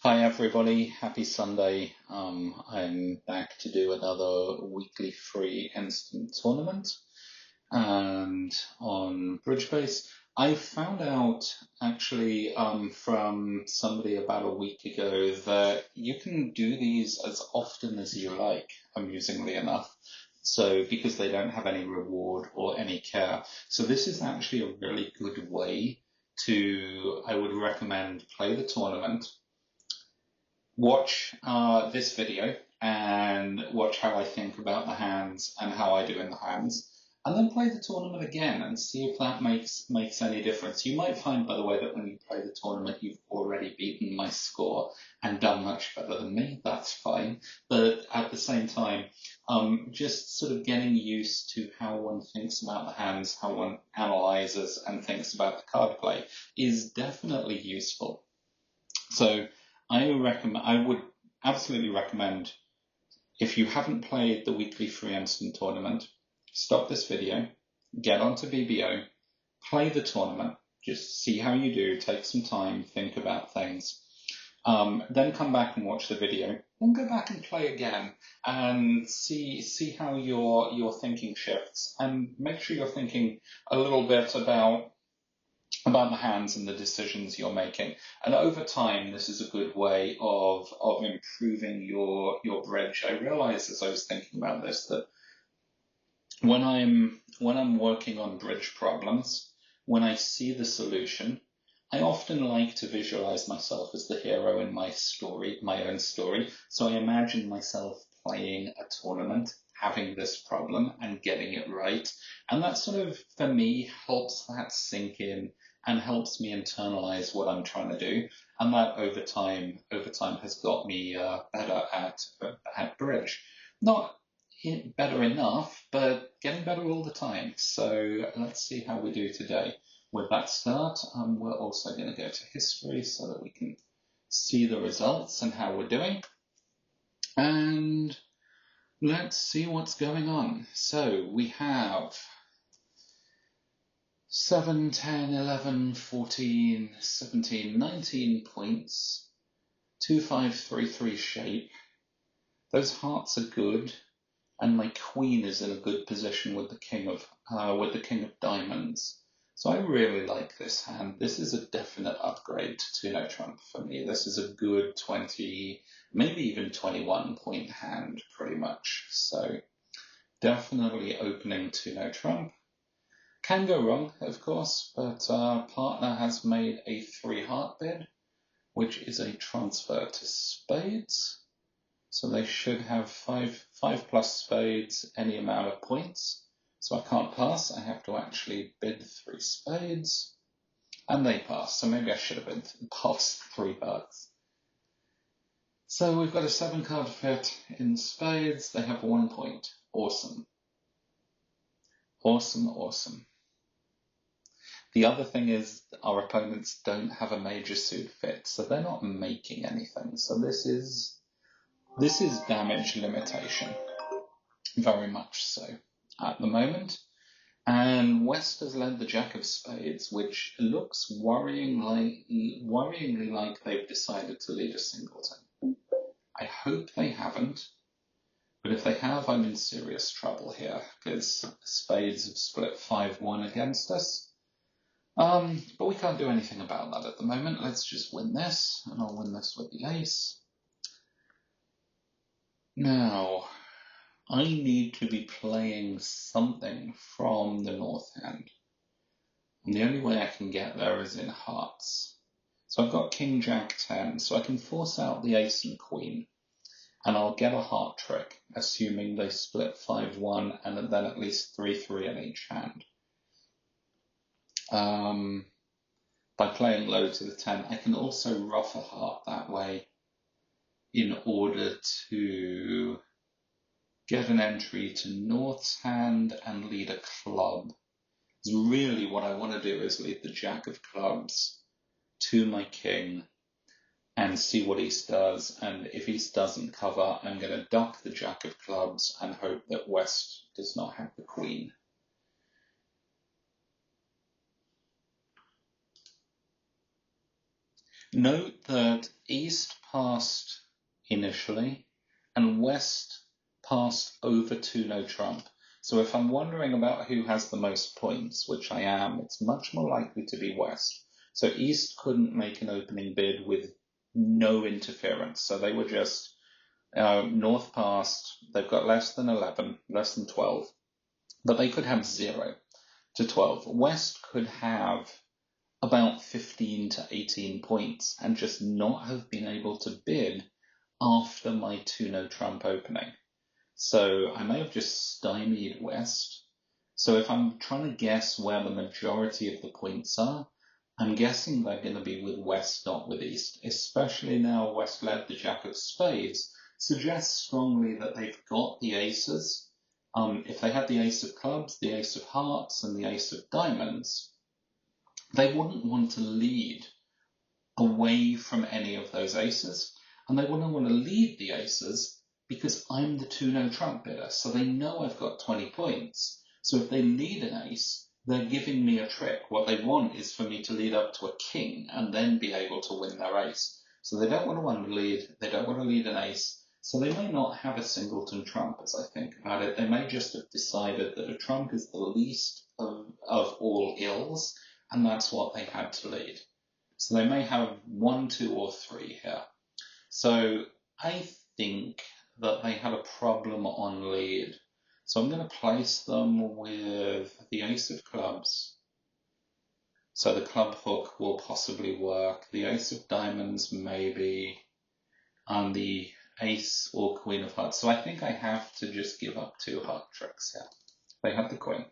Hi everybody, happy Sunday. I'm back to do another weekly free instant tournament and on Bridgebase. I found out actually from somebody about a week ago that you can do these as often as you like, amusingly enough. So because they don't have any reward or any care. So this is actually a really good way I would recommend play the tournament, watch this video and watch how I think about the hands and how I do in the hands, and then play the tournament again and see if that makes any difference. You might find, by the way, that when you play the tournament, you've already beaten my score and done much better than me. That's fine, but at the same time, just sort of getting used to how one thinks about the hands, how one analyzes and thinks about the card play is definitely useful. So I would absolutely recommend, if you haven't played the weekly free instant tournament, stop this video, get onto BBO, play the tournament, just see how you do, take some time, think about things. Then come back and watch the video, then go back and play again and see how your thinking shifts, and make sure you're thinking a little bit about the hands and the decisions you're making. And over time, this is a good way of improving your bridge. I realized as I was thinking about this that when I'm working on bridge problems, when I see the solution, I often like to visualize myself as the hero in my story, my own story. So I imagine myself playing a tournament, having this problem and getting it right. And that sort of, for me, helps that sink in and helps me internalize what I'm trying to do. And that over time has got me better at bridge. Not better enough, but getting better all the time. So let's see how we do today. With that start, we're also going to go to history so that we can see the results and how we're doing. And let's see what's going on. So we have 7, 10, 11, 14, 17, 19 points, 2, 5, 3, 3 shape. Those hearts are good, and my queen is in a good position with the king of diamonds. So I really like this hand. This is a definite upgrade to no trump for me. This is a good 20, maybe even 21 point hand, pretty much. So definitely opening to no trump. Can go wrong, of course, but partner has made a 3 heart bid, which is a transfer to spades. So they should have 5 plus spades, any amount of points. So I can't pass. I have to actually bid 3 spades, and they pass. So maybe I should have been passed 3 hearts. So we've got a 7 card fit in spades. They have 1 point. Awesome. Awesome, awesome. The other thing is our opponents don't have a major suit fit, so they're not making anything. So this is damage limitation, very much so at the moment. And West has led the Jack of Spades, which looks worryingly like they've decided to lead a singleton. I hope they haven't, but if they have, I'm in serious trouble here, because Spades have split 5-1 against us. But we can't do anything about that at the moment. Let's just win this, and I'll win this with the ace. Now, I need to be playing something from the north hand. And the only way I can get there is in hearts. So I've got King, Jack, 10, so I can force out the ace and queen. And I'll get a heart trick, assuming they split 5-1 and then at least 3-3 in each hand. By playing low to the 10, I can also ruff a heart that way in order to get an entry to North's hand and lead a club. It's really what I want to do is lead the Jack of Clubs to my king and see what East does. And if East doesn't cover, I'm going to duck the Jack of Clubs and hope that West does not have the queen. Note that East passed initially, and West passed over to no trump. So if I'm wondering about who has the most points, which I am, it's much more likely to be West. So East couldn't make an opening bid with no interference. So they were just North passed, they've got less than 11, less than 12, but they could have 0 to 12. West could have about 15 to 18 points and just not have been able to bid after my 2 no trump opening. So I may have just stymied West. So if I'm trying to guess where the majority of the points are, I'm guessing they're going to be with West, not with East, especially now West led the Jack of Spades, suggests strongly that they've got the aces. If they had the Ace of Clubs, the Ace of Hearts, and the Ace of Diamonds, they wouldn't want to lead away from any of those aces, and they wouldn't want to lead the aces because I'm the 2 no trump bidder, so they know I've got 20 points. So if they lead an ace, they're giving me a trick. What they want is for me to lead up to a king and then be able to win their ace. So they don't want to underlead, they don't want to lead an ace, so they may not have a singleton trump as I think about it. They may just have decided that a trump is the least of all ills, and that's what they had to lead. So they may have 1, 2, or 3 here. So I think that they had a problem on lead. So I'm going to place them with the Ace of Clubs. So the club hook will possibly work. The Ace of Diamonds maybe. And the Ace or Queen of Hearts. So I think I have to just give up 2 heart tricks here. They had the Queen.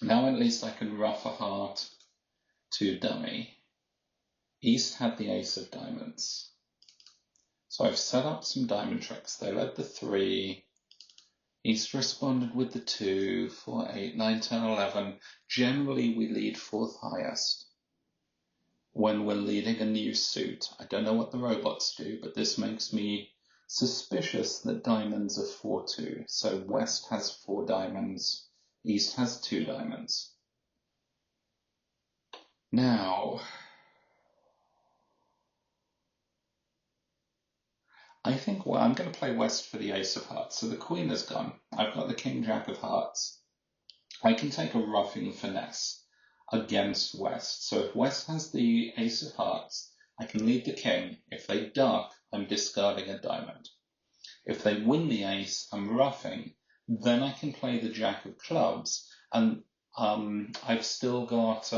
Now at least I can ruff a heart to dummy. East had the Ace of Diamonds. So I've set up some diamond tricks. They led the 3. East responded with the 2, 4, 8, 9, 10, 11. Generally, we lead 4th highest when we're leading a new suit. I don't know what the robots do, but this makes me suspicious that diamonds are 4-2. So West has 4 diamonds, East has 2 diamonds. Now, I think, well, I'm going to play West for the Ace of Hearts. So the Queen is gone. I've got the King Jack of Hearts. I can take a roughing finesse against West. So if West has the Ace of Hearts, I can lead the King. If they duck, I'm discarding a diamond. If they win the Ace, I'm roughing. Then I can play the Jack of Clubs. And I've still got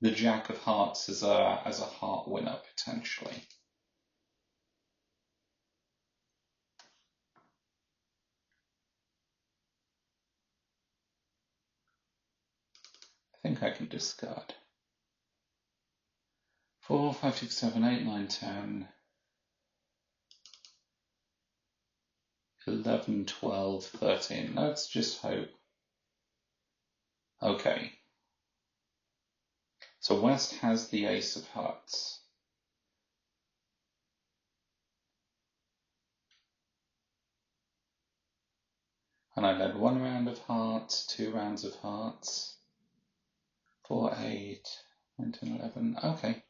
the Jack of Hearts as a heart winner, potentially. I think I can discard. 4, 5, 6, 7, 8, 9, 10, 11, 12, 13. Let's just hope. Okay. So West has the Ace of Hearts. And I led 1 round of hearts, 2 rounds of hearts, 4, 8, 9, 10, 11. Okay.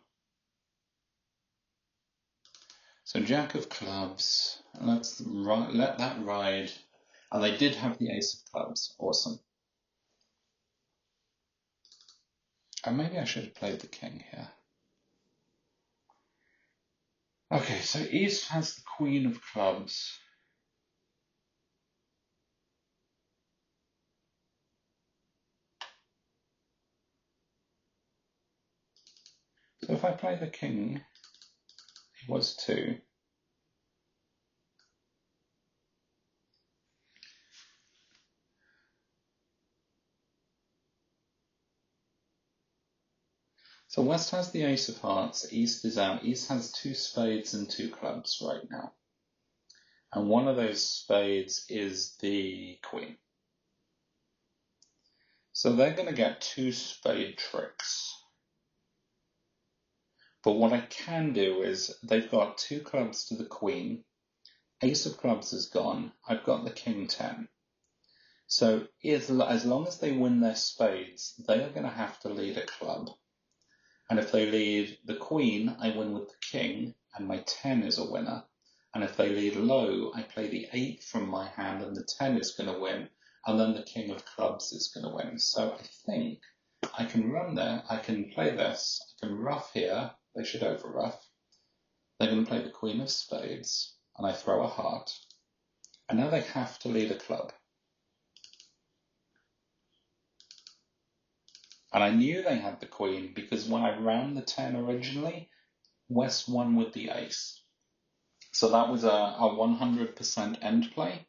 So Jack of Clubs, let's let that ride. And they did have the Ace of Clubs. Awesome. And maybe I should have played the King here. Okay, so East has the Queen of Clubs. So if I play the King, it was 2. So West has the Ace of Hearts, East is out. East has 2 spades and 2 clubs right now. And one of those spades is the Queen. So they're going to get 2 spade tricks. But what I can do is they've got 2 clubs to the Queen. Ace of Clubs is gone. I've got the King 10. So as long as they win their spades, they are going to have to lead a club. And if they lead the queen, I win with the king, and my 10 is a winner. And if they lead low, I play the 8 from my hand, and the 10 is going to win, and then the king of clubs is going to win. So I think I can run there, I can play this, I can ruff here, they should over ruff. They're going to play the queen of spades, and I throw a heart. And now they have to lead a club. And I knew they had the queen because when I ran the 10 originally, West won with the ace. So that was a 100% end play.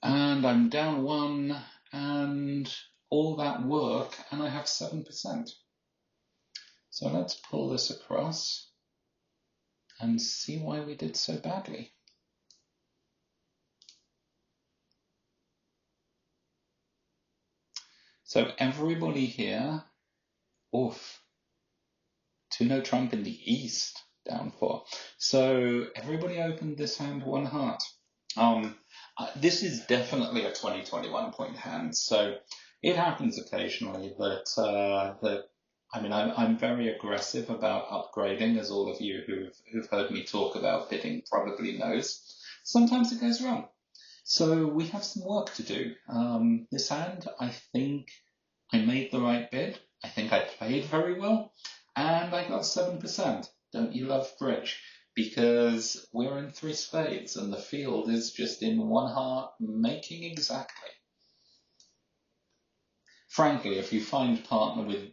And I'm down 1 and all that work, and I have 7%. So let's pull this across and see why we did so badly. So everybody here, oof, 2 no trump in the east, down 4. So everybody opened this hand 1 heart. This is definitely a 20-21 point hand. So it happens occasionally that I'm very aggressive about upgrading, as all of you who've heard me talk about bidding probably knows. Sometimes it goes wrong. So we have some work to do. This hand, I think I made the right bid. I think I played very well, and I got 7%. Don't you love bridge? Because we're in 3 spades, and the field is just in 1 heart, making exactly. Frankly, if you find partner with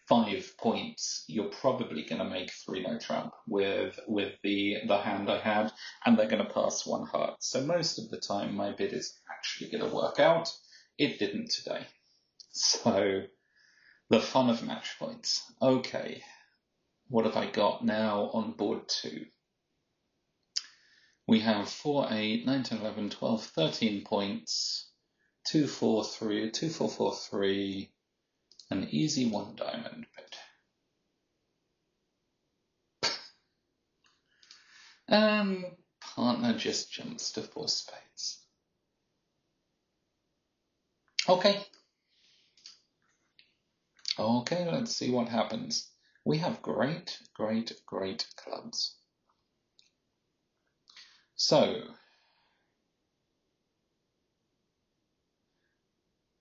5 points, you're probably going to make 3 no trump with the hand I had, and they're going to pass 1 heart. So most of the time, my bid is actually going to work out. It didn't today. So the fun of match points. Okay, what have I got now on board 2? We have 4, 8, 9, 10, 11, 12, 13 points, 2, 4, 3, 2, 4, 4, 3, an easy 1 diamond bid. Partner just jumps to 4 spades. Okay, let's see what happens. We have great clubs. So,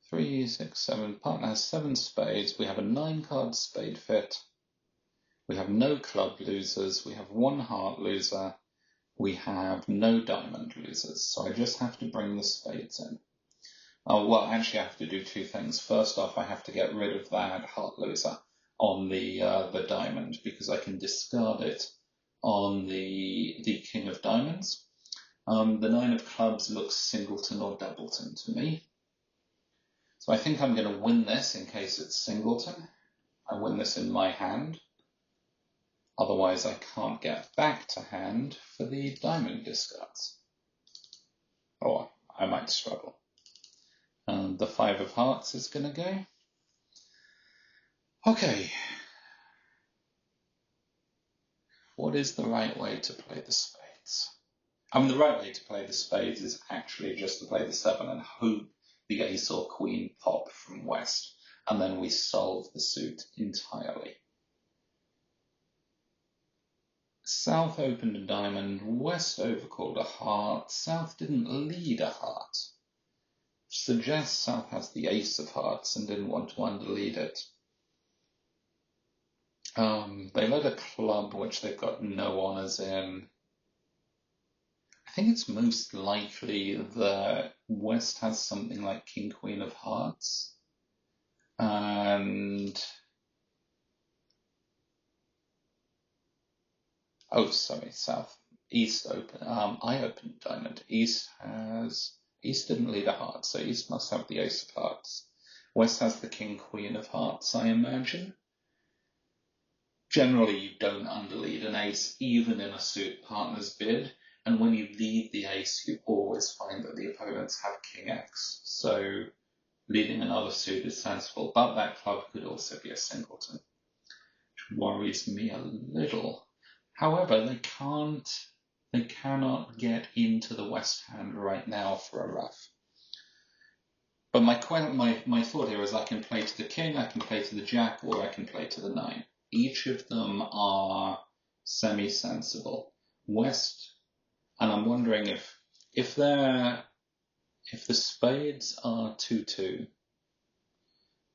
3, 6, 7, partner has 7 spades. We have a 9-card spade fit. We have no club losers. We have 1 heart loser. We have no diamond losers. So I just have to bring the spades in. Well, actually I have to do 2 things. First off, I have to get rid of that heart loser on the diamond, because I can discard it on the king of diamonds. The 9 of clubs looks singleton or doubleton to me. So I think I'm going to win this in case it's singleton. I win this in my hand. Otherwise, I can't get back to hand for the diamond discards. Or I might struggle. And the 5 of hearts is going to go. Okay. What is the right way to play the spades? The right way to play the spades is actually just to play the 7 and hope the ace or queen pop from West, and then we solve the suit entirely. South opened a diamond, West overcalled a heart, South didn't lead a heart. Suggests South has the ace of hearts and didn't want to underlead it. They led a club which they've got no honours in. I think it's most likely that West has something like King, Queen of Hearts. And South. East open. I opened diamond. East didn't lead a heart, so East must have the ace of hearts. West has the King, Queen of Hearts, I imagine. Generally, you don't underlead an ace, even in a suit partner's bid. And when you lead the ace, you always find that the opponents have King X. So leading another suit is sensible, but that club could also be a singleton, which worries me a little. However, they cannot get into the West hand right now for a ruff. But my thought here is I can play to the king, I can play to the jack, or I can play to the nine. Each of them are semi-sensible. West, and I'm wondering if the spades are 2-2,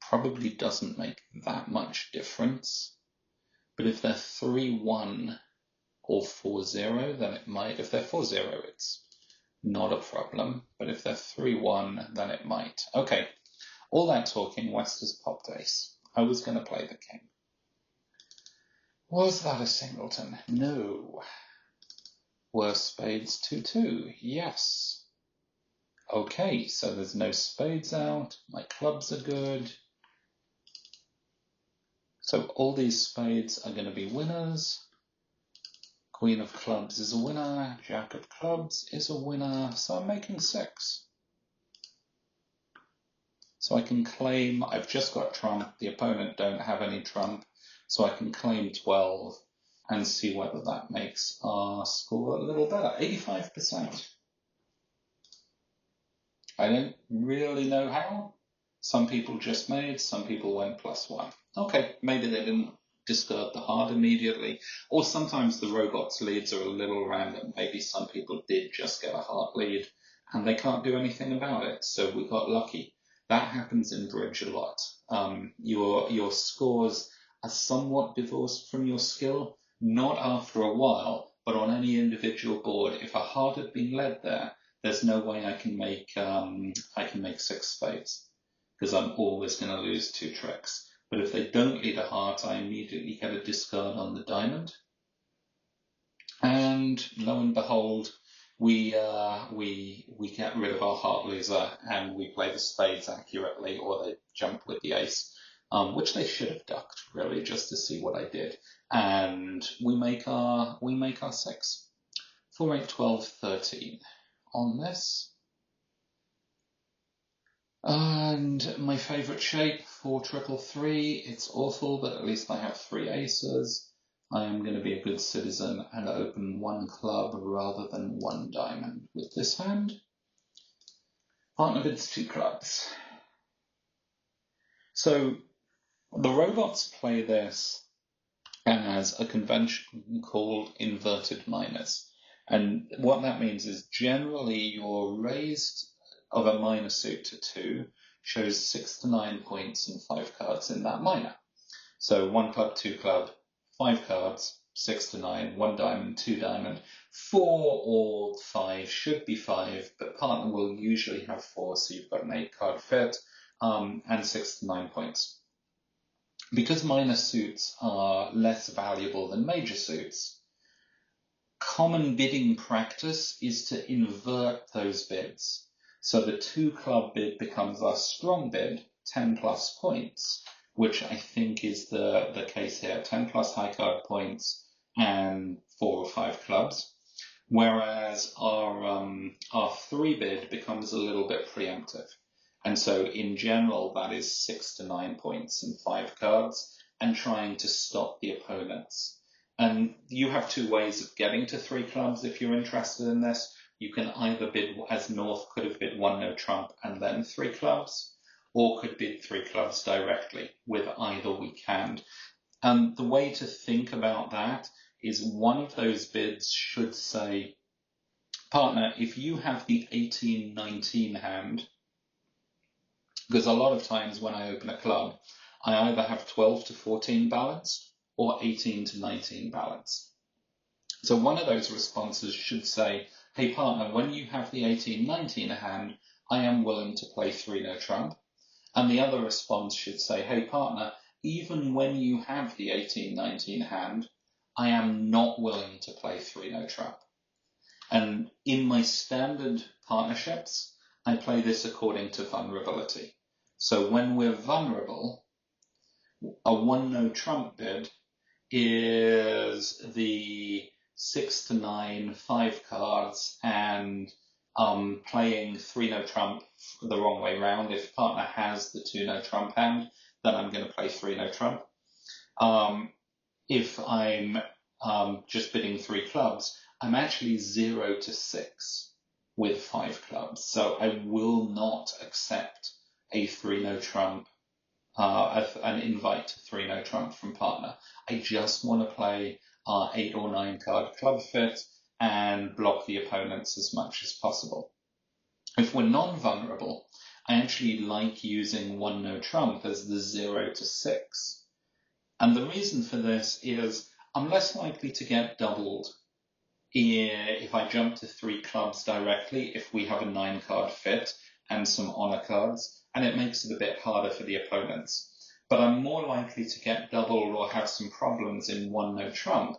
probably doesn't make that much difference. But if they're 3-1 or 4-0, then it might. If they're 4-0, it's not a problem. But if they're 3-1, then it might. Okay, all that talking, West has popped ace. I was going to play the king. Was that a singleton? No. Were spades 2-2? Yes. Okay, so there's no spades out. My clubs are good. So all these spades are going to be winners. Queen of clubs is a winner. Jack of clubs is a winner. So I'm making 6. So I can claim, I've just got trump. The opponent don't have any trump. So I can claim 12 and see whether that makes our score a little better. 85%. I don't really know how. Some people just made, some people went +1. Okay, maybe they didn't discard the heart immediately. Or sometimes the robot's leads are a little random. Maybe some people did just get a heart lead and they can't do anything about it. So we got lucky. That happens in bridge a lot. Your scores are somewhat divorced from your skill, not after a while, but on any individual board. If a heart had been led there, there's no way I can make 6 spades, because I'm always going to lose 2 tricks. But if they don't lead a heart, I immediately get a discard on the diamond. And lo and behold, we get rid of our heart loser and we play the spades accurately, or they jump with the ace, which they should have ducked really, just to see what I did. And we make our 6. 4, 8, 12, 13 on this. And my favourite shape, 4, 3, 3. It's awful, but at least I have 3 aces. I am going to be a good citizen and open 1 club rather than 1 diamond with this hand. Partner bids 2 clubs. So the robots play this as a convention called inverted minus. And what that means is generally your raised of a minor suit to 2 shows 6 to 9 points and 5 cards in that minor. So 1 club, 2 club, 5 cards, 6 to 9, 1 diamond, 2 diamond, 4 or 5 should be 5, but partner will usually have 4, so you've got an 8 card fit, and 6 to 9 points. Because minor suits are less valuable than major suits, common bidding practice is to invert those bids. So the 2 club bid becomes our strong bid, 10 plus points, which I think is the case here, 10 plus high card points and 4 or 5 clubs. Whereas our 3 bid becomes a little bit preemptive. And so in general, that is 6 to 9 points and 5 cards and trying to stop the opponents. And you have 2 ways of getting to 3 clubs if you're interested in this. You can either bid, as North could have bid 1 no trump and then 3 clubs, or could bid 3 clubs directly with either weak hand. And the way to think about that is one of those bids should say, partner, if you have the 18-19 hand, because a lot of times when I open a club, I either have 12 to 14 balanced or 18 to 19 balanced. So one of those responses should say, hey partner, when you have the 18-19 hand, I am willing to play 3 no trump. And the other response should say, hey partner, even when you have the 18-19 hand, I am not willing to play 3 no trump. And in my standard partnerships, I play this according to vulnerability. So when we're vulnerable, a 1 no trump bid is the 6 to 9, 5 cards, and playing 3 no trump the wrong way round. If partner has the 2 no trump hand, then I'm going to play 3 no trump. If I'm just bidding 3 clubs, I'm actually 0 to 6 with 5 clubs. So I will not accept a 3-no trump, an invite to 3-no trump from partner. I just want to play our 8 or 9 card club fit and block the opponents as much as possible. If we're non-vulnerable, I actually like using 1-no trump as the 0 to 6. And the reason for this is I'm less likely to get doubled if I jump to 3 clubs directly if we have a 9-card fit and some honor cards, and it makes it a bit harder for the opponents. But I'm more likely to get doubled or have some problems in 1-no trump.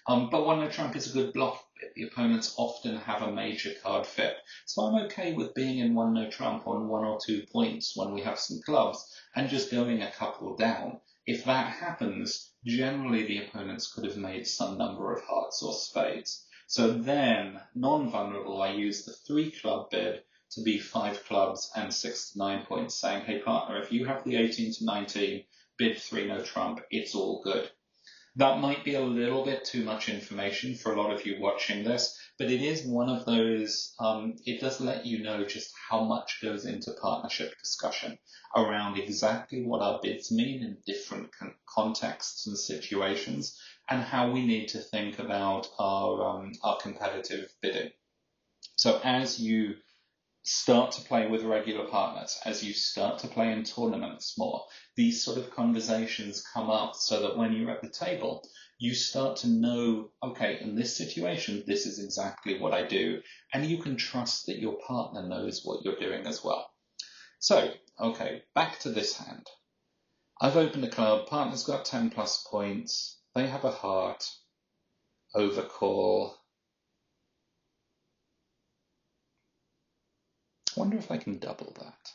But 1-no trump is a good block bit. The opponents often have a major card fit. So I'm okay with being in 1-no trump on 1 or 2 points when we have some clubs and just going a couple down. If that happens, generally the opponents could have made some number of hearts or spades. So then, non-vulnerable, I use the 3 club bid to be 5 clubs and 6 to 9 points, saying, hey partner, if you have the 18 to 19, bid 3-no trump, it's all good. That might be a little bit too much information for a lot of you watching this, but it is one of those, it does let you know just how much goes into partnership discussion around exactly what our bids mean in different contexts and situations, and how we need to think about our competitive bidding. So as you start to play with regular partners, as you start to play in tournaments more, these sort of conversations come up so that when you're at the table, you start to know, okay, in this situation, this is exactly what I do. And you can trust that your partner knows what you're doing as well. So, okay, back to this hand. I've opened a club, partner's got 10 plus points, they have a heart, overcall. I wonder if I can double that.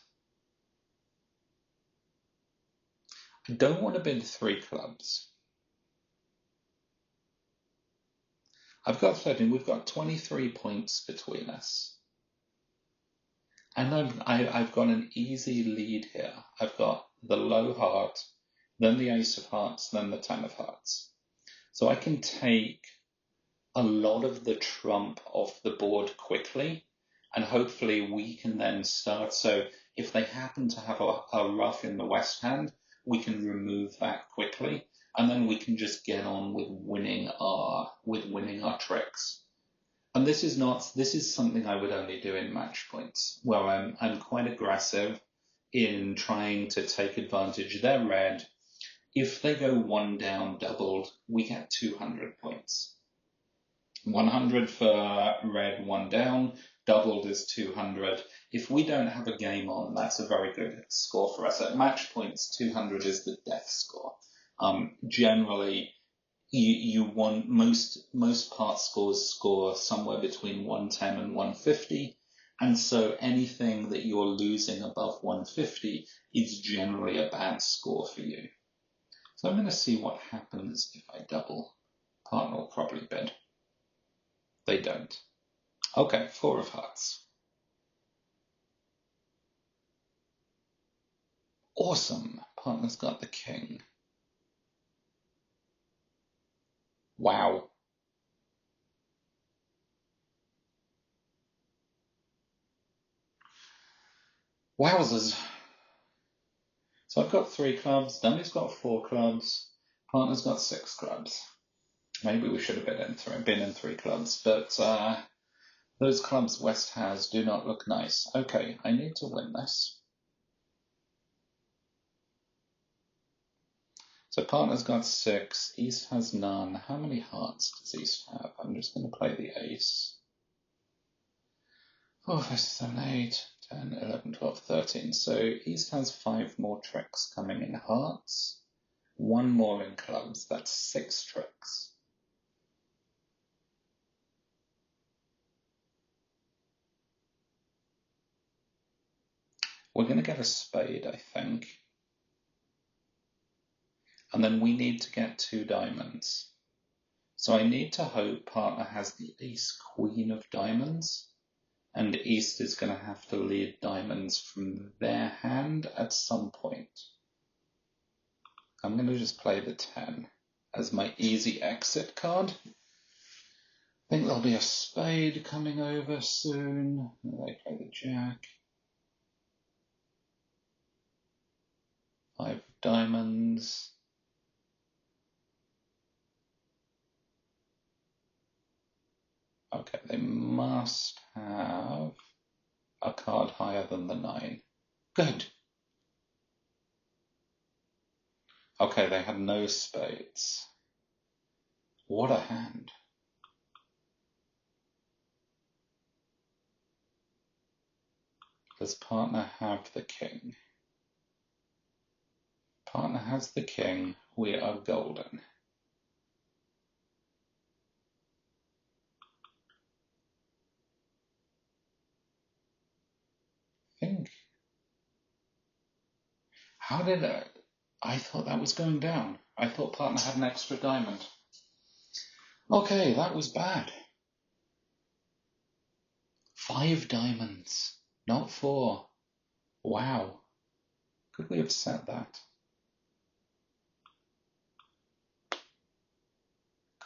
I don't want to bid 3 clubs. I've got 13, we've got 23 points between us. And I've got an easy lead here. I've got the low heart, then the ace of hearts, then the 10 of hearts. So I can take a lot of the trump off the board quickly, and hopefully we can then start. So if they happen to have a rough in the west hand, we can remove that quickly, and then we can just get on with winning our tricks. And this is something I would only do in match points, where I'm quite aggressive in trying to take advantage. They're red. If they go 1 down doubled, we get 200 points. 100 for red, 1 down, doubled is 200. If we don't have a game on, that's a very good score for us. At match points, 200 is the death score. Generally, you want most part scores score somewhere between 110 and 150, and so anything that you're losing above 150 is generally a bad score for you. So I'm going to see what happens if I double. Partner will probably bid. They don't. Okay, 4 of hearts. Awesome. Partner's got the king. Wow. Wowzers. So I've got 3 clubs, dummy's got 4 clubs, partner's got 6 clubs. Maybe we should have been in 3 clubs, but those clubs West has do not look nice. Okay, I need to win this. So partner's got 6, East has none. How many hearts does East have? I'm just going to play the ace. 4, 5, 6, 7, 8, 10, 11, 12, 13. So East has 5 more tricks coming in hearts, 1 more in clubs. That's 6 tricks. We're going to get a spade, I think. And then we need to get 2 diamonds. So I need to hope partner has the ace queen of diamonds, and East is going to have to lead diamonds from their hand at some point. I'm going to just play the 10 as my easy exit card. I think there'll be a spade coming over soon. They play the jack. 5 diamonds. Okay, they must have a card higher than the 9. Good. Okay, they had no spades. What a hand. Does partner have the king? Partner has the king. We are golden. Think. How did I thought that was going down. I thought partner had an extra diamond. Okay, that was bad. 5 diamonds, not 4. Wow. Could we have set that?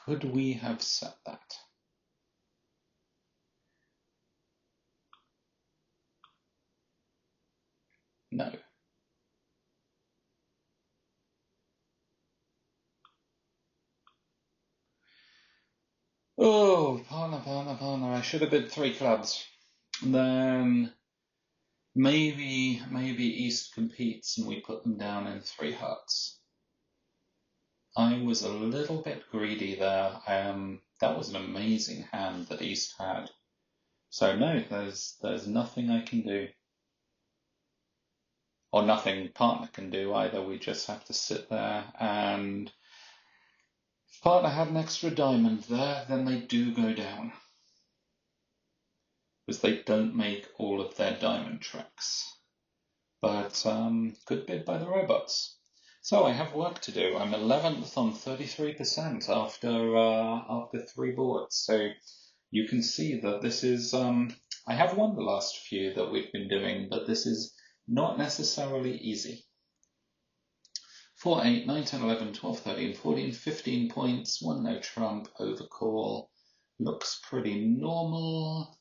Could we have set that? No. Oh, partner. I should have bid 3 clubs. And then maybe East competes and we put them down in 3 hearts. I was a little bit greedy there. That was an amazing hand that East had. So no, there's nothing I can do. Or nothing partner can do either. We just have to sit there, and if partner had an extra diamond there, then they do go down. Because they don't make all of their diamond tricks. But good bid by the robots. So I have work to do. I'm 11th on 33% after 3 boards. So you can see that this is, I have won the last few that we've been doing, but this is not necessarily easy. 4, 8, 9, 10, 11, 12, 13, 14, 15 points, 1 no trump, overcall. Looks pretty normal.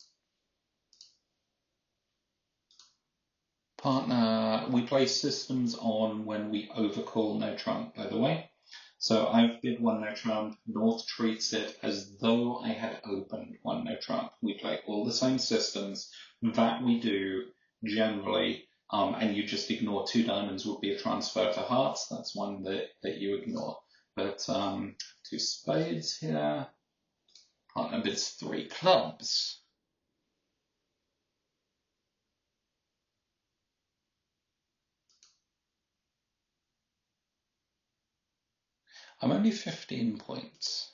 Partner, we play systems on when we overcall no trump, by the way. So I've bid 1 no trump. North treats it as though I had opened 1 no trump. We play all the same systems that we do generally, and you just ignore 2 diamonds would be a transfer to hearts. That's one that you ignore. But 2 spades here. Partner bids 3 clubs. I'm only 15 points.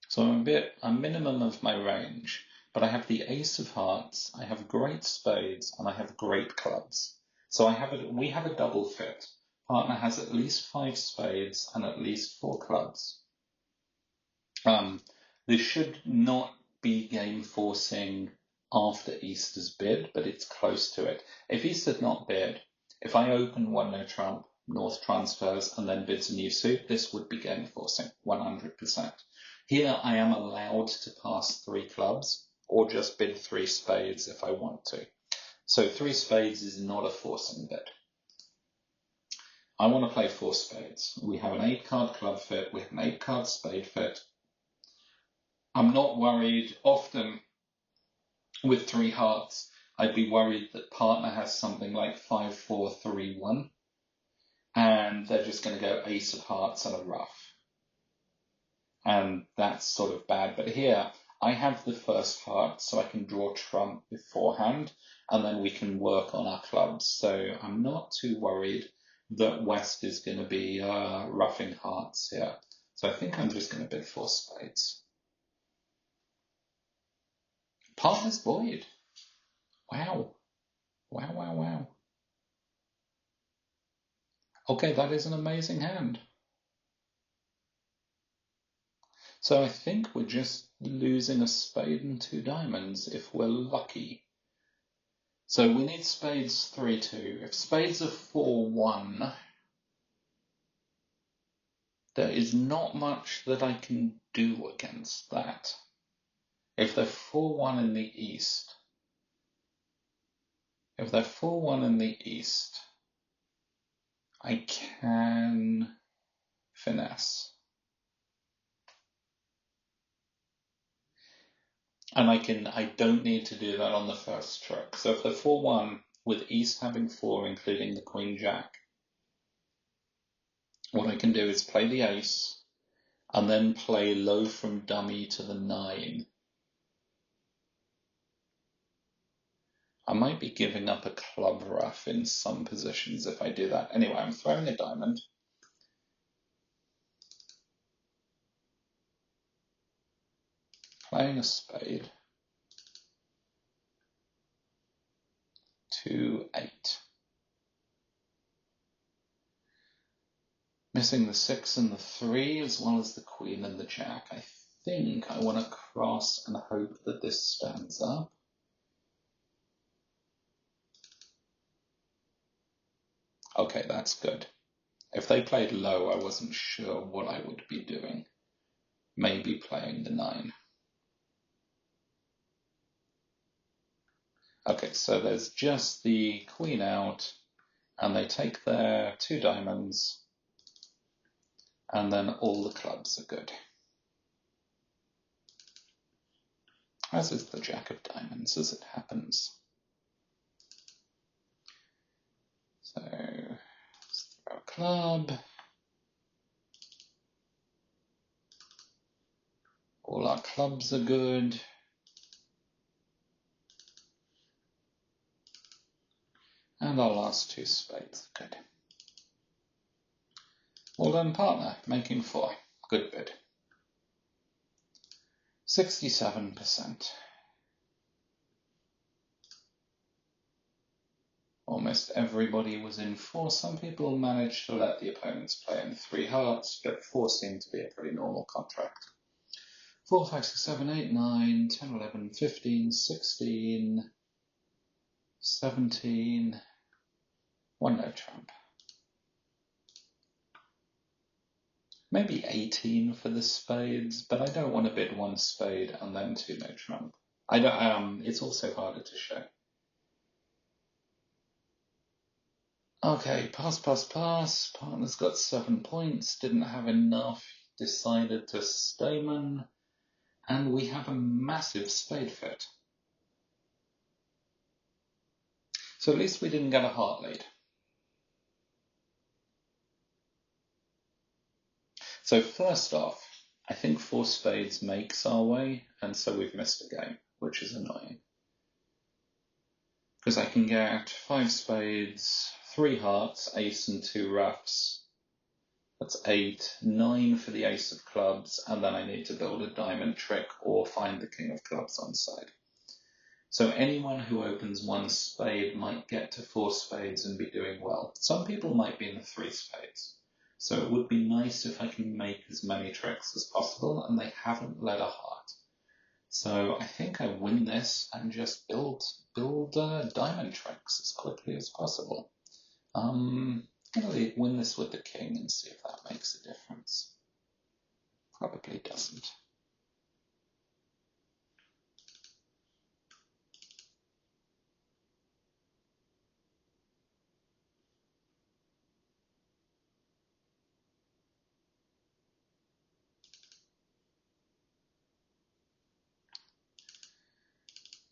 So I'm a minimum of my range, but I have the ace of hearts, I have great spades, and I have great clubs. So we have a double fit. Partner has at least 5 spades and at least 4 clubs. This should not be game forcing after Easter's bid, but it's close to it. If East had not bid, if I open 1 no trump, North transfers, and then bids a new suit, this would be game forcing, 100%. Here I am allowed to pass 3 clubs, or just bid 3 spades if I want to. So 3 spades is not a forcing bid. I want to play 4 spades. We have an 8-card club fit, we have an 8-card spade fit. I'm not worried. Often with 3 hearts, I'd be worried that partner has something like 5, 4, 3, 1, and they're just going to go ace of hearts and a ruff. And that's sort of bad. But here, I have the first heart, so I can draw trump beforehand, and then we can work on our clubs. So I'm not too worried that West is going to be roughing hearts here. So I think I'm just going to bid 4 spades. Partner's void. Wow. Wow. Okay, that is an amazing hand. So I think we're just losing a spade and 2 diamonds if we're lucky. So we need spades 3-2. If spades are 4-1, there is not much that I can do against that. If they're 4-1 in the east, I can finesse. And I don't need to do that on the first trick. So if they're 4-1, with East having 4, including the Queen Jack, what I can do is play the ace, and then play low from dummy to the 9. I might be giving up a club rough in some positions if I do that. Anyway, I'm throwing a diamond. Playing a spade. 2-8. Missing the 6 and the 3, as well as the Queen and the Jack. I think I want to cross and hope that this stands up. Okay, that's good. If they played low, I wasn't sure what I would be doing. Maybe playing the 9. Okay, so there's just the Queen out, and they take their 2 diamonds, and then all the clubs are good. As is the Jack of Diamonds, as it happens. So, let's throw a club. All our clubs are good. And our last 2 spades are good. Well done, partner, making 4. Good bid. 67%. Almost everybody was in 4. Some people managed to let the opponents play in 3 hearts, but 4 seemed to be a pretty normal contract. 4, 5, 6, 7, 8, 9, 10, 11, 15, 16, 17, 1 no trump. Maybe 18 for the spades, but I don't want to bid 1 spade and then 2 no trump. I don't. It's also harder to show. Okay, pass, pass, pass. Partner's got 7 points. Didn't have enough. Decided to stayman, and we have a massive spade fit. So at least we didn't get a heart lead. So first off, I think 4 spades makes our way, and so we've missed a game, which is annoying. Because I can get 5 spades, 3 hearts, ace and 2 roughs. That's 8, 9 for the ace of clubs, and then I need to build a diamond trick or find the king of clubs on side. So anyone who opens 1 spade might get to 4 spades and be doing well. Some people might be in the 3 spades. So it would be nice if I can make as many tricks as possible, and they haven't led a heart. So I think I win this and just build diamond tricks as quickly as possible. I'm gonna win this with the king and see if that makes a difference. Probably doesn't.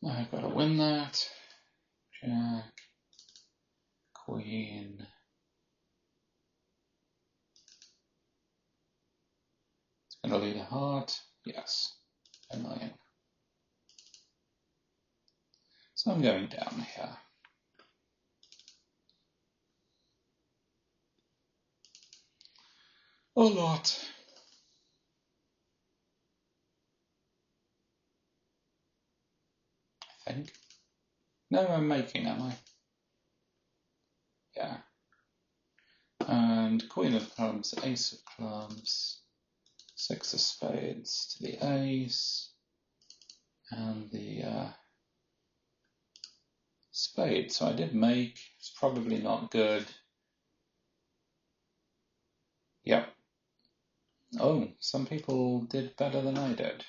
I've got to win that. Jack, Queen. It's going to lead a heart. Yes. Annoying. So I'm going down here. A lot. I think. No, I'm making, am I? Yeah. And Queen of Clubs, Ace of Clubs, 6 of Spades to the Ace, and the Spade. So I did make. It's probably not good. Yep. Oh, some people did better than I did.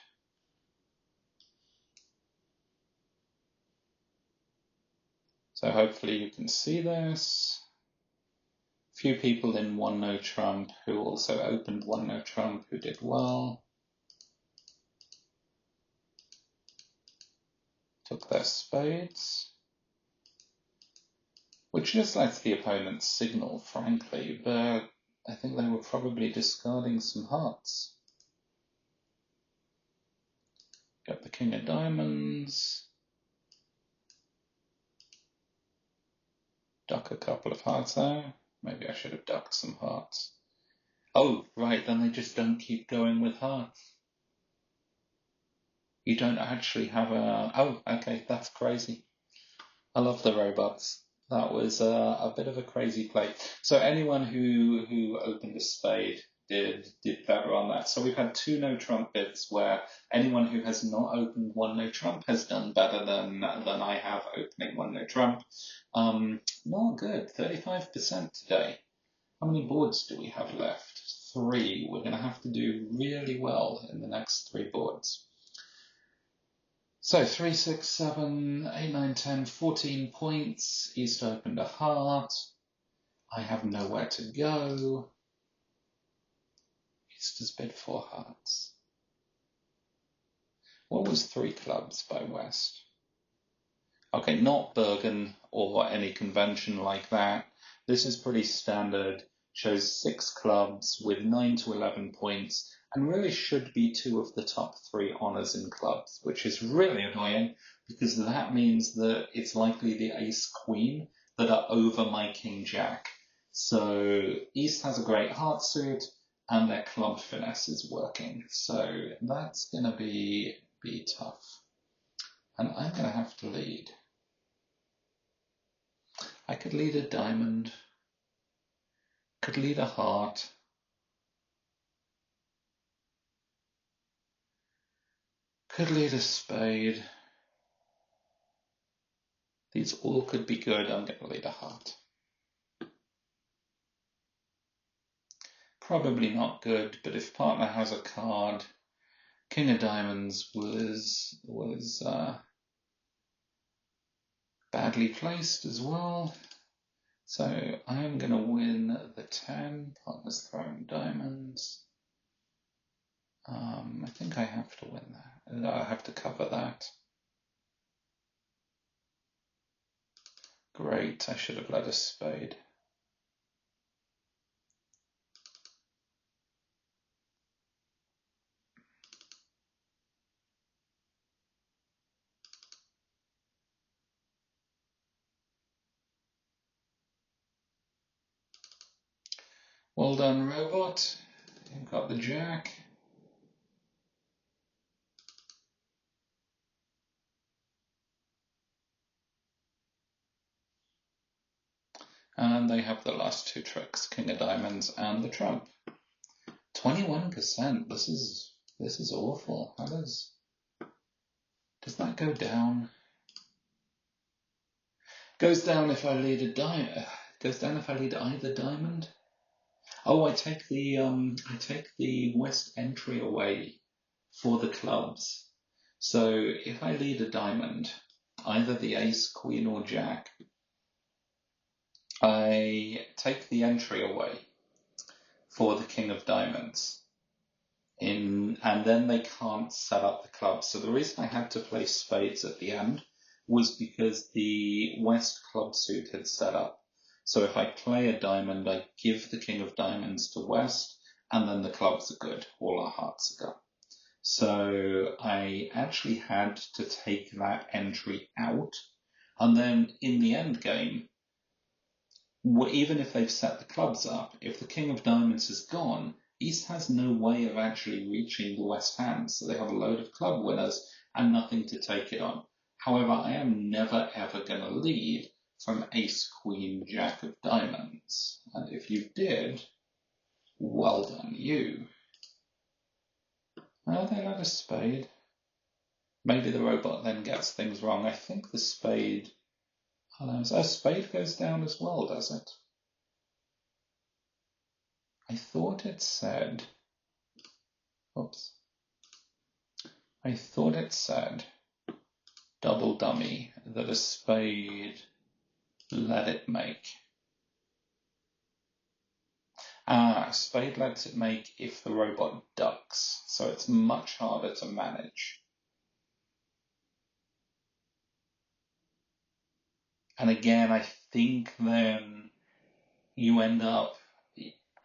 So hopefully you can see this. Few people in one no trump who also opened one no trump who did well. Took their spades. Which just lets the opponent signal, frankly, but I think they were probably discarding some hearts. Got the king of diamonds. Duck a couple of hearts there. Maybe I should have ducked some hearts. Oh, right, then they just don't keep going with hearts. You don't actually have a... Oh, okay, that's crazy. I love the robots. That was a bit of a crazy play. So anyone who opened a spade did better on that. So we've had two no trump bids where anyone who has not opened one no trump has done better than I have opening one no trump. Not good. 35% today. How many boards do we have left? 3. We're going to have to do really well in the next 3 boards. So 3, 6, 7, 8, 9, 10, 14 points. East opened a heart. I have nowhere to go. East has bid 4 hearts. What was 3 clubs by West? Okay, not Bergen or any convention like that. This is pretty standard. Shows 6 clubs with 9 to 11 points and really should be 2 of the top 3 honours in clubs, which is really annoying because that means that it's likely the ace queen that are over my king jack. So East has a great heart suit and their club finesse is working. So that's going to be tough. And I'm going to have to lead. I could lead a diamond, could lead a heart, could lead a spade. These all could be good. I'm going to lead a heart. Probably not good, but if partner has a card, king of diamonds was badly placed as well. So I am going to win the 10. Partner's throwing diamonds. I think I have to win that. I have to cover that. Great, I should have led a spade. Well done, robot. You've got the jack. And they have the last 2 tricks, king of diamonds and the trump. 21%. This is awful. How does that go down? Goes down if I lead a diamond. Goes down if I lead either diamond. Oh, I take the west entry away for the clubs. So if I lead a diamond, either the ace, queen, or jack, I take the entry away for the king of diamonds. And then they can't set up the clubs. So the reason I had to play spades at the end was because the West club suit had set up. So if I play a diamond, I give the king of diamonds to West, and then the clubs are good. All our hearts are gone. So I actually had to take that entry out. And then in the end game, even if they've set the clubs up, if the king of diamonds is gone, East has no way of actually reaching the West hand, so they have a load of club winners and nothing to take it on. However, I am never ever going to lead from ace, queen, jack of diamonds. And if you did, well done you. Oh, they let a spade. Maybe the robot then gets things wrong. I think the spade allows... Oh, spade goes down as well, does it? I thought it said... Oops. I thought it said double dummy that a spade let it make. Spade lets it make if the robot ducks, so it's much harder to manage. And again, I think then you end up,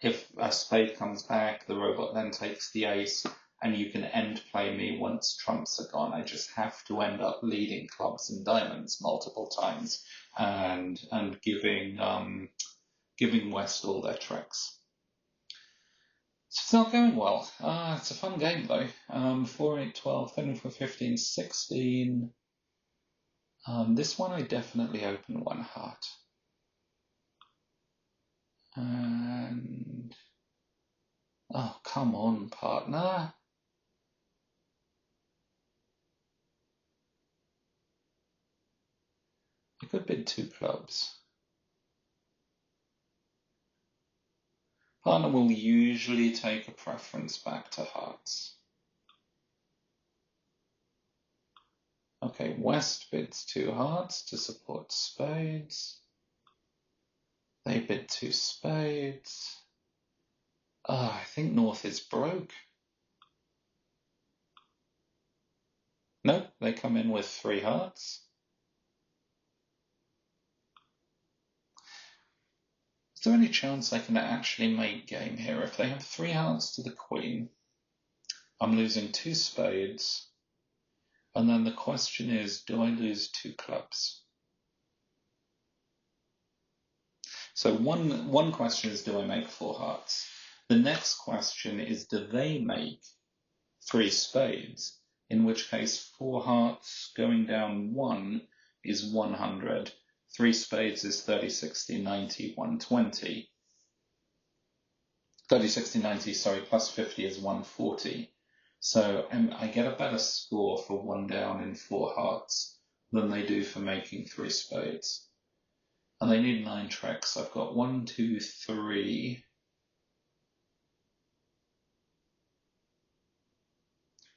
if a spade comes back, the robot then takes the ace, and you can end play me once trumps are gone. I just have to end up leading clubs and diamonds multiple times and giving West all their tricks. So it's not going well. It's a fun game though. 4, 8, 12, 13, 15, 16. This one I definitely open one heart. And oh, come on, partner. I could bid 2 clubs. Partner will usually take a preference back to hearts. Okay, West bids 2 hearts to support spades. They bid 2 spades. I think North is broke. No, they come in with 3 hearts. Is there any chance I can actually make game here? If they have 3 hearts to the queen, I'm losing 2 spades. And then the question is, do I lose 2 clubs? So one question is, do I make 4 hearts? The next question is, do they make 3 spades? In which case 4 hearts going down 1 is 100. 3 spades is 30, 60, 90, 120. 30, 60, 90, sorry, plus 50 is 140. So I get a better score for 1 down in 4 hearts than they do for making 3 spades. And they need 9 tricks. I've got 1, 2, 3.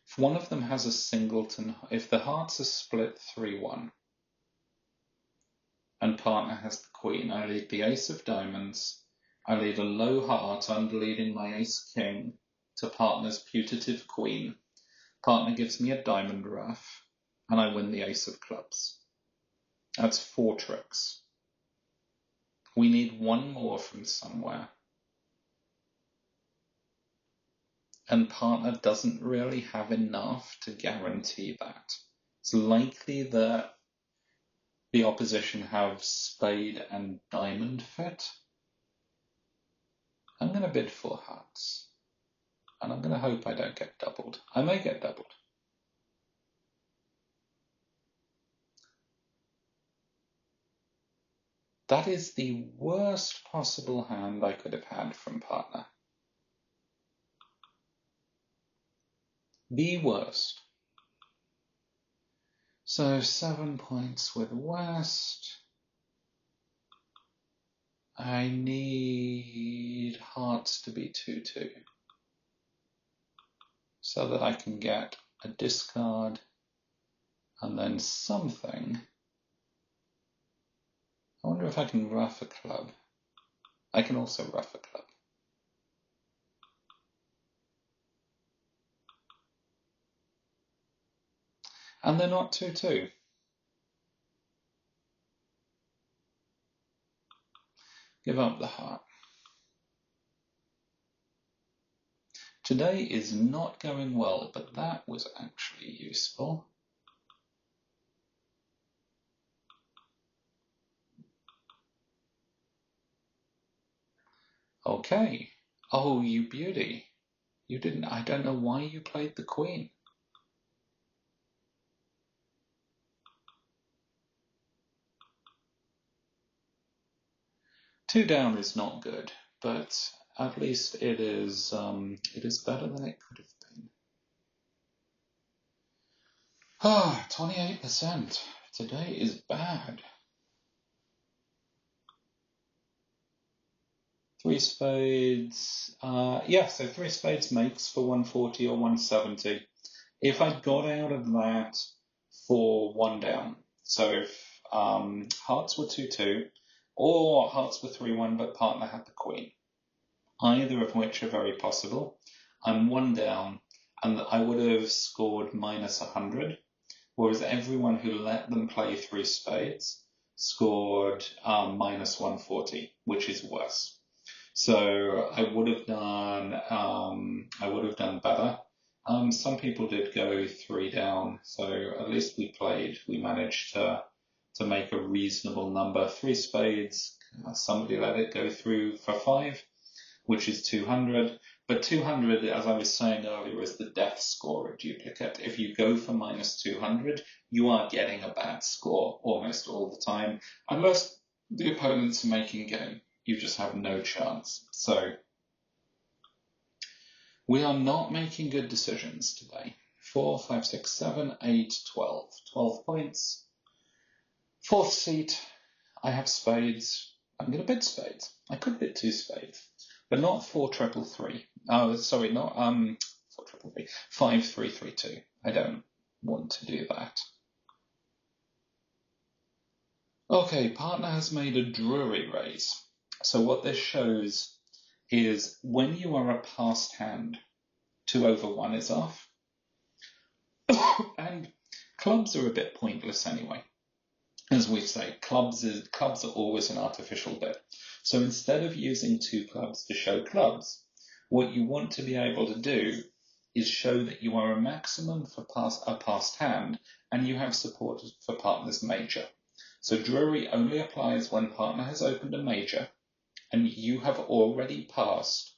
If one of them has a singleton, if the hearts are split 3-1, and partner has the queen, I lead the ace of diamonds. I lead a low heart underleading my ace king to partner's putative queen. Partner gives me a diamond ruff, and I win the ace of clubs. That's 4 tricks. We need 1 more from somewhere. And partner doesn't really have enough to guarantee that. It's likely that the opposition have spade and diamond fit. I'm going to bid 4 hearts. And I'm going to hope I don't get doubled. I may get doubled. That is the worst possible hand I could have had from partner. The worst. So 7 points with West. I need hearts to be 2-2 so that I can get a discard and then something. I wonder if I can ruff a club. I can also ruff a club. And they're not 2-2. Give up the heart. Today is not going well, but that was actually useful. Okay. Oh, you beauty. You didn't, I don't know why you played the queen. Two down is not good, but at least it is better than it could have been. Ah, 28%. Today is bad. 3 spades. Yeah, so 3 spades makes for 140 or 170. If I got out of that for 1 down, so if hearts were 2-2, or hearts were 3-1, but partner had the queen, either of which are very possible. I'm one down, and I would have scored minus 100, whereas everyone who let them play three spades scored minus 140, which is worse. So I would have done better. Some people did go three down, so at least we managed to make a reasonable number. Three spades, somebody let it go through for five, which is 200. But 200, as I was saying earlier, is the death score duplicate. If you go for minus 200, you are getting a bad score almost all the time, unless the opponents are making game. You just have no chance. So we are not making good decisions today. 4, 5, 6, 7, 8, 12. 12 points. Fourth seat, I have spades. I'm going to bid spades. I could bid two spades, but not 4 triple 3. Oh, sorry, not 4 triple 3. 5, 3, 3, 2. I don't want to do that. Okay, partner has made a Drury raise. So what this shows is when you are a passed hand, 2 over 1 is off. And clubs are a bit pointless anyway. As we say, clubs are always an artificial bit. So instead of using two clubs to show clubs, what you want to be able to do is show that you are a maximum for a passed hand and you have support for partner's major. So Drury only applies when partner has opened a major and you have already passed.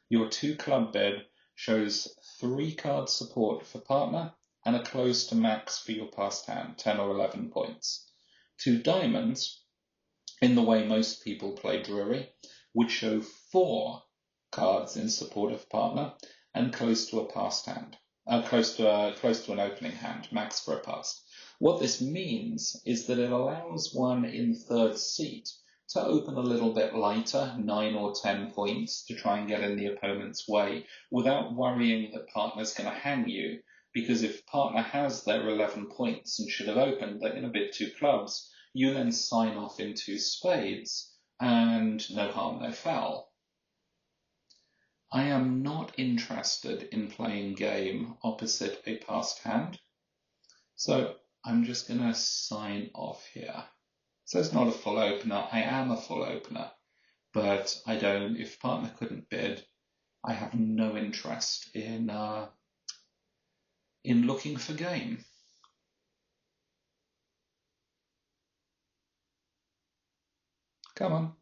Your two club bid shows 3 card support for partner and a close to max for your passed hand, 10 or 11 points. 2 diamonds, in the way most people play Drury, would show 4 cards in support of partner and close to a passed hand, close to an opening hand, max for a passed. What this means is that it allows one in third seat to open a little bit lighter, 9 or 10 points, to try and get in the opponent's way without worrying that partner's going to hang you. Because if partner has their 11 points and should have opened, they're going to bid 2 clubs. You then sign off in 2 spades, and no harm, no foul. I am not interested in playing game opposite a passed hand, so I'm just going to sign off here. So it's not a full opener. I am a full opener, but I don't. If partner couldn't bid, I have no interest in looking for game. Come on.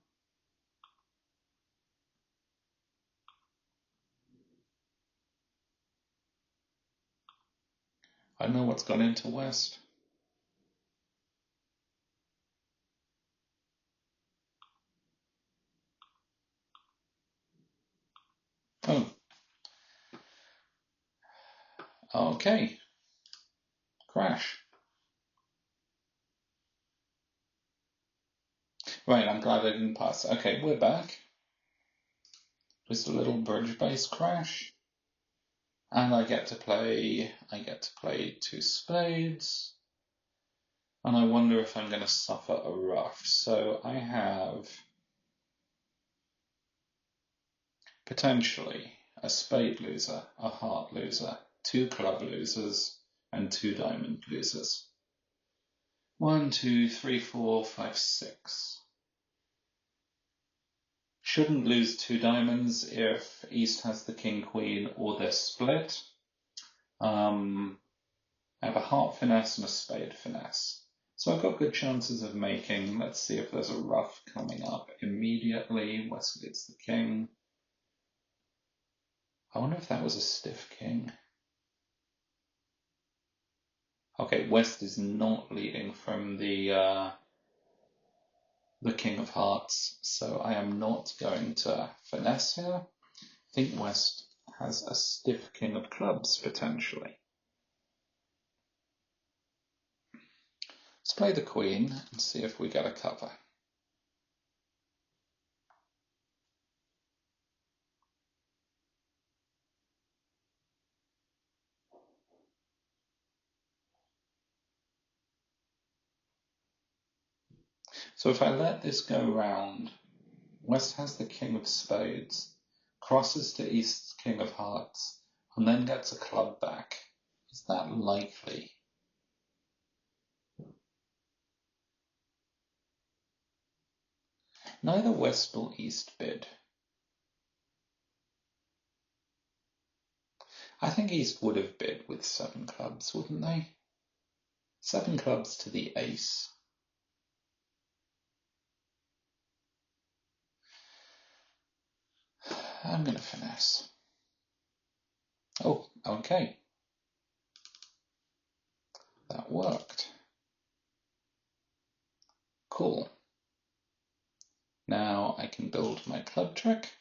I know what's gone into West. Oh. Okay. Crash. Right, I'm glad I didn't pass. Okay, we're back. Just a little bridge-based crash. And I get to play 2 spades. And I wonder if I'm going to suffer a ruff. So I have potentially a spade loser, a heart loser, 2 club losers, and 2 diamond losers. 1, 2, 3, 4, 5, 6. Shouldn't lose 2 diamonds if East has the king, queen, or they're split. I have a heart finesse and a spade finesse. So I've got good chances of making. Let's see if there's a ruff coming up immediately. West leads the king. I wonder if that was a stiff king. Okay, West is not leading from the king of hearts, so I am not going to finesse here. I think West has a stiff king of clubs potentially. Let's play the queen and see if we get a cover. So if I let this go round, West has the king of spades. crosses to East's King of Hearts, and then gets a club back. Is that likely? Neither West nor East bid. I think East would have bid with 7 clubs, wouldn't they? 7 clubs to the ace. I'm going to finesse. Oh, okay. That worked. Cool. Now I can build my club trick.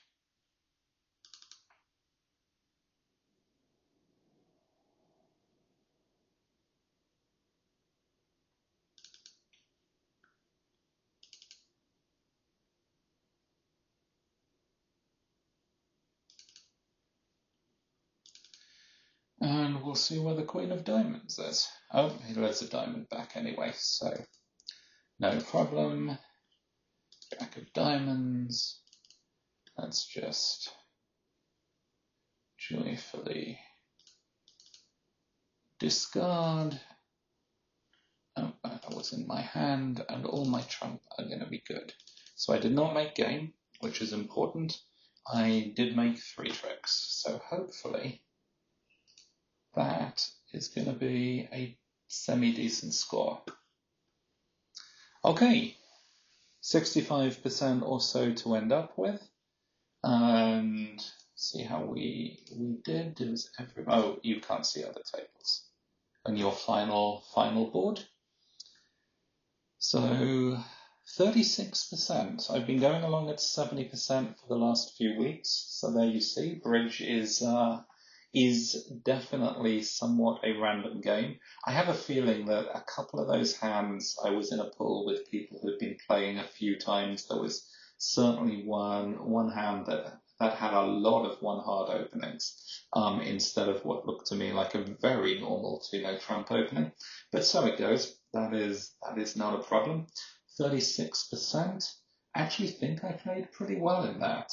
And we'll see where the Queen of Diamonds is. Oh, he lets a diamond back anyway, so no problem. Jack of Diamonds. Let's just joyfully discard. Oh, that was in my hand, and all my trump are going to be good. So I did not make game, which is important. I did make 3 tricks, so hopefully that is going to be a semi-decent score. Okay, 65% or so to end up with, and see how we did. Oh, you can't see other tables on your final board. So 36%. I've been going along at 70% for the last few weeks. So there you see, bridge is definitely somewhat a random game. I have a feeling that a couple of those hands, I was in a pool with people who'd been playing a few times. There was certainly one hand that had a lot of one hard openings, instead of what looked to me like a very normal 2-no trump opening. But so it goes. That is not a problem. 36%. I actually think I played pretty well in that.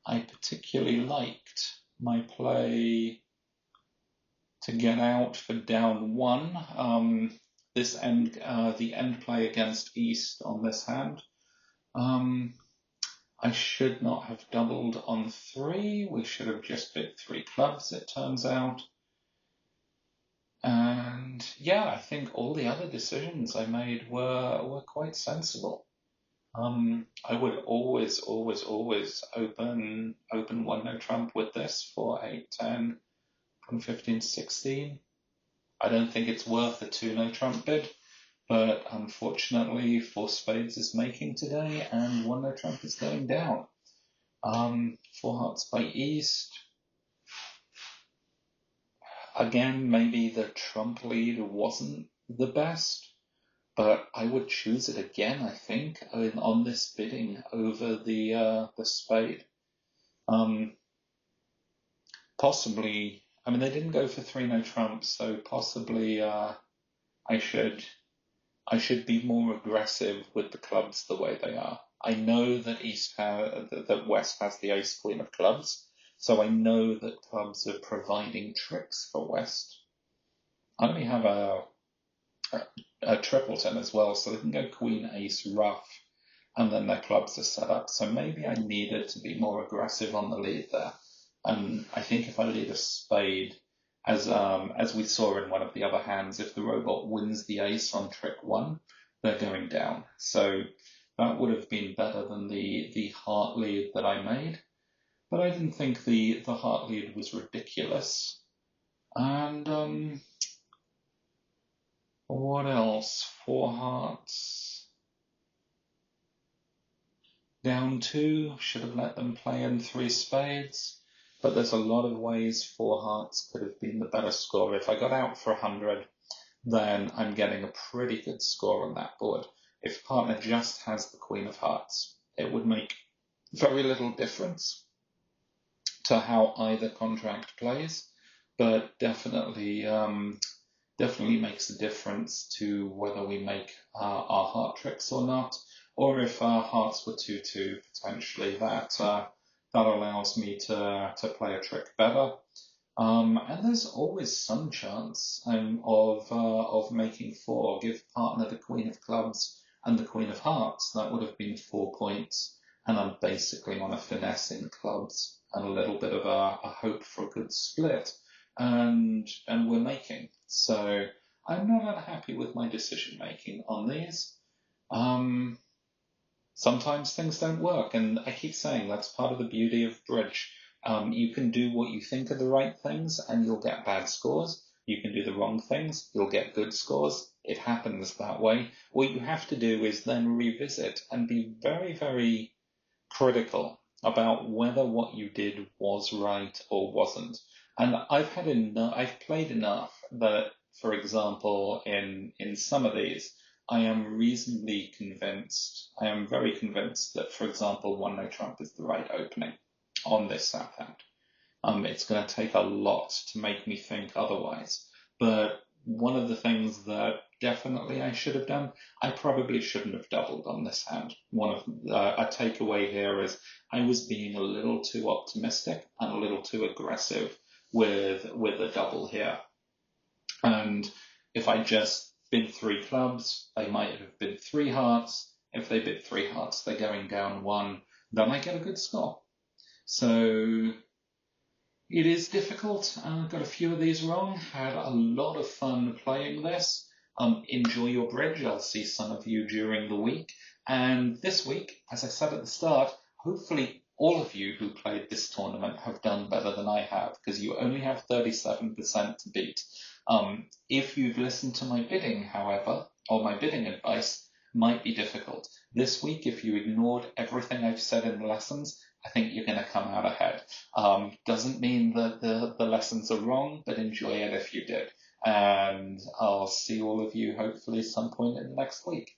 I particularly liked my play to get out for down 1. The end play against East on this hand. I should not have doubled on 3. We should have just bid 3 clubs, it turns out. And yeah, I think all the other decisions I made were quite sensible. I would always open 1-no trump with this for 8, 10, from 15, 16. I don't think it's worth a 2-no trump bid, but unfortunately 4 spades is making today and 1-no trump is going down. 4 hearts by East. Again, maybe the trump lead wasn't the best, but I would choose it again, I think, on this bidding over the spade. Possibly, I mean, they didn't go for 3-no trumps, so possibly I should be more aggressive with the clubs the way they are. I know that that West has the ace queen of clubs, so I know that clubs are providing tricks for West. I only have a tripleton as well, so they can go queen, ace, ruff, and then their clubs are set up. So maybe I needed to be more aggressive on the lead there. And I think if I lead a spade, as we saw in one of the other hands, if the robot wins the ace on trick 1, they're going down. So that would have been better than the heart lead that I made. But I didn't think the heart lead was ridiculous. And what else? 4 hearts. Down 2, should have let them play in 3 spades. But there's a lot of ways 4 hearts could have been the better score. If I got out for 100, then I'm getting a pretty good score on that board. If partner just has the queen of hearts, it would make very little difference to how either contract plays, but definitely makes a difference to whether we make our heart tricks or not. or if hearts were 2-2, potentially that allows me to play a trick better. And there's always some chance of making four. Give partner the Queen of Clubs and the Queen of Hearts. That would have been 4 points, and I'm basically on a finesse in clubs and a little bit of a hope for a good split, and we're making. So I'm not unhappy with my decision making on these. Um, Sometimes things don't work, and I keep saying that's part of the beauty of bridge. You can do what you think are the right things, and you'll get bad scores. You can do the wrong things, you'll get good scores. It happens that way. What you have to do is then revisit and be very, very critical about whether what you did was right or wasn't. And I've played enough that, for example, in some of these, I am reasonably convinced, I am very convinced that, for example, one no trump is the right opening on this South hand. It's going to take a lot to make me think otherwise. But one of the things that definitely I should have done, I probably shouldn't have doubled on this hand. One of a takeaway here is I was being a little too optimistic and a little too aggressive with a double here. And if I just bid three clubs, they might have bid three hearts. If they bid three hearts, they're going down one. Then I get a good score. So it is difficult. Got a few of these wrong. Had a lot of fun playing this. Enjoy your bridge. I'll see some of you during the week. And this week, as I said at the start, hopefully all of you who played this tournament have done better than I have, because you only have 37% to beat. If you've listened to my bidding, however, or my bidding advice, might be difficult. This week, if you ignored everything I've said in the lessons, I think you're going to come out ahead. Doesn't mean that the lessons are wrong, but enjoy it if you did. And I'll see all of you hopefully some point in the next week.